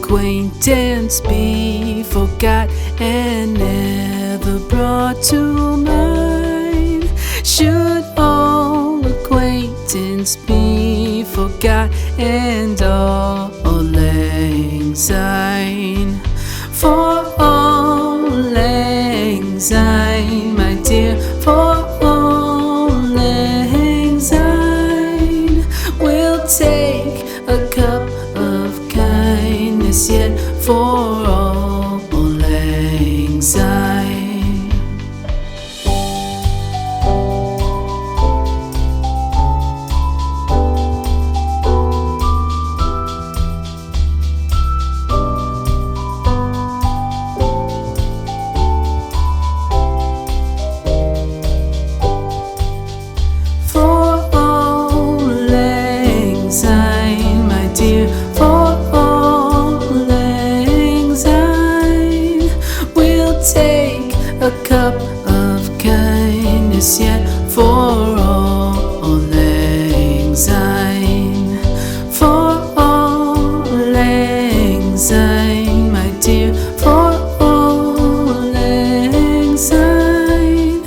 acquaintance be forgot and never brought to mind? Should all acquaintance be forgot and all lang syne? For all lang syne, my dear, for all lang syne, we'll take a cup of kindness yet for all lang syne. Take a cup of kindness yet for all lang syne. For all lang syne, my dear, for all lang syne,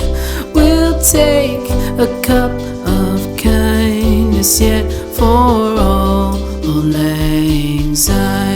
we'll take a cup of kindness yet for all lang syne.